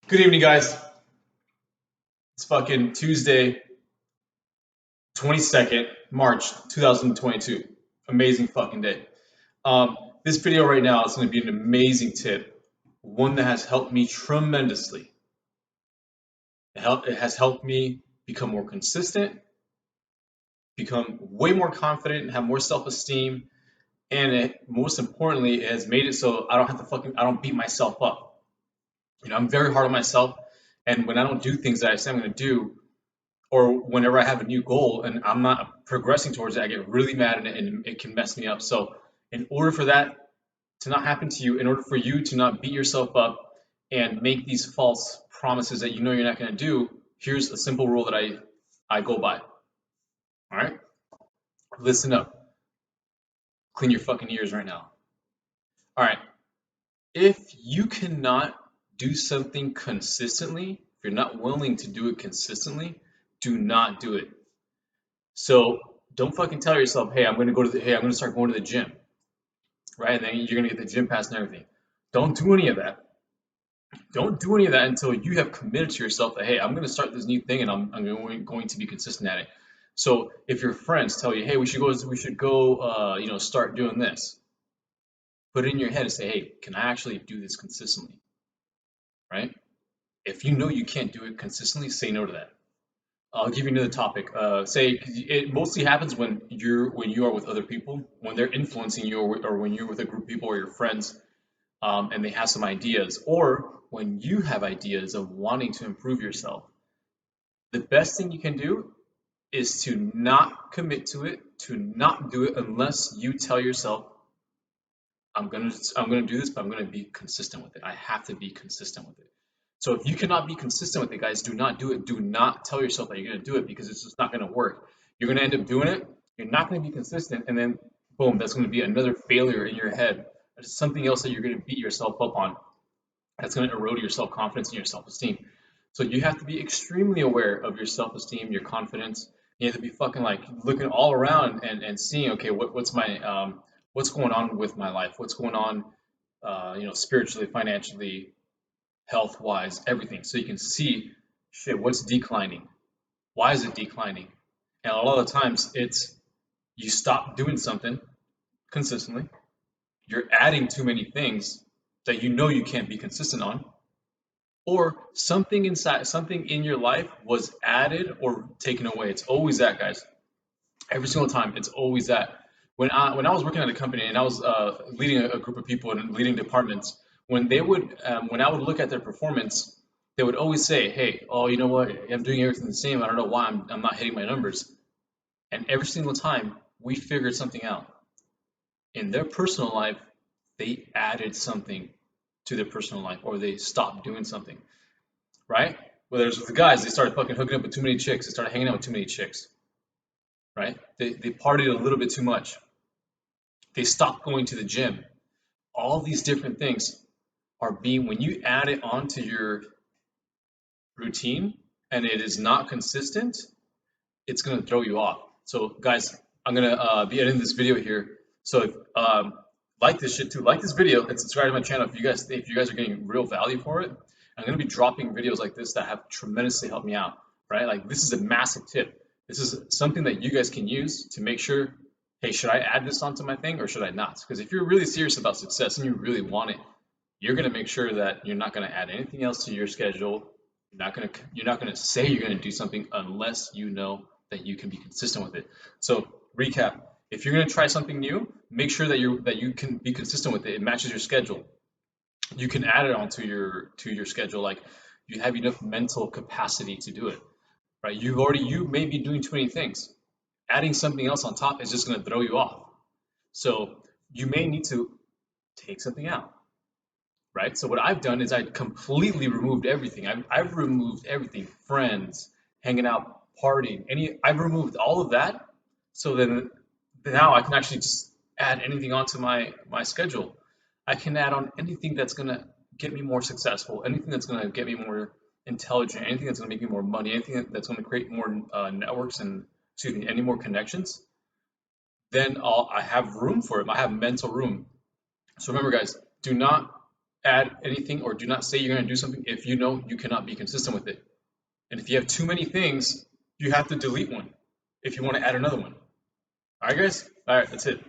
Good evening, guys. It's fucking Tuesday, 22nd March 2022. Amazing fucking day. This video right now is going to be an amazing tip, one that has helped me tremendously. It has helped me become more consistent, become way more confident, and have more self-esteem. And most importantly, it has made it so I don't beat myself up. I'm very hard on myself, and when I don't do things that I say I'm going to do, or whenever I have a new goal and I'm not progressing towards it, I get really mad and it can mess me up. So, in order for that to not happen to you, in order for you to not beat yourself up and make these false promises that you know you're not going to do, here's a simple rule that I go by. All right? Listen up. Clean your fucking ears right now. All right. If you cannot do something consistently, if you're not willing to do it consistently, do not do it. So don't fucking tell yourself, hey, I'm gonna start going to the gym, right? And then you're gonna get the gym pass and everything. Don't do any of that. Don't do any of that until you have committed to yourself that, hey, I'm gonna start this new thing and I'm going to be consistent at it. So if your friends tell you, hey, we should go, start doing this, put it in your head and say, hey, can I actually do this consistently, right? If you know you can't do it consistently, say no to that. I'll give you another topic. Say it mostly happens when you are with other people, when they're influencing you, or when you're with a group of people or your friends, and they have some ideas, or when you have ideas of wanting to improve yourself. The best thing you can do is to not commit to it, to not do it unless you tell yourself, I'm gonna do this, but I'm gonna be consistent with it. I have to be consistent with it. So if you cannot be consistent with it, guys, do not do it. Do not tell yourself that you're gonna do it because it's just not gonna work. You're gonna end up doing it. You're not gonna be consistent, and then boom, that's gonna be another failure in your head. It's something else that you're gonna beat yourself up on. That's gonna erode your self-confidence and your self-esteem. So you have to be extremely aware of your self-esteem, your confidence. You have to be fucking like looking all around and seeing, okay, what's going on with my life? What's going on, spiritually, financially, health wise, everything. So you can see, shit, what's declining? Why is it declining? And a lot of the times it's you stop doing something consistently, you're adding too many things that you know you can't be consistent on, or something in your life was added or taken away. It's always that, guys. Every single time, it's always that. When I was working at a company and I was leading a group of people and leading departments, when I would look at their performance, they would always say, "Hey, oh, you know what? I'm doing everything the same. I don't know why I'm not hitting my numbers." And every single time, we figured something out. In their personal life, they added something to their personal life, or they stopped doing something, right? Whether it's with the guys, they started fucking hooking up with too many chicks. They started hanging out with too many chicks, right? They partied a little bit too much. They stopped going to the gym. All these different things are being, when you add it onto your routine and it is not consistent, it's going to throw you off. So guys, I'm going to be editing this video here. So if, like this shit too, like this video and subscribe to my channel if you guys are getting real value for it. I'm going to be dropping videos like this that have tremendously helped me out, right? Like this is a massive tip. This is something that you guys can use to make sure, hey, should I add this onto my thing or should I not? Because if you're really serious about success and you really want it, you're going to make sure that you're not going to add anything else to your schedule. You're not going to say you're going to do something unless you know that you can be consistent with it. So recap: if you're going to try something new, make sure that you can be consistent with it. It matches your schedule. You can add it onto your schedule. Like you have enough mental capacity to do it, right? You may be doing too many things. Adding something else on top is just going to throw you off. So you may need to take something out, right? So what I've done is I completely removed everything. I've removed everything, friends, hanging out, partying, I've removed all of that. So then now I can actually just add anything onto my schedule. I can add on anything that's gonna get me more successful, anything that's gonna get me more intelligent, anything that's gonna make me more money, anything that's gonna create more networks and excuse me, any more connections. Then I have room for it. I have mental room. So remember, guys, do not add anything or do not say you're going to do something if you know you cannot be consistent with it. And if you have too many things, you have to delete one if you want to add another one. All right, guys? All right, that's it.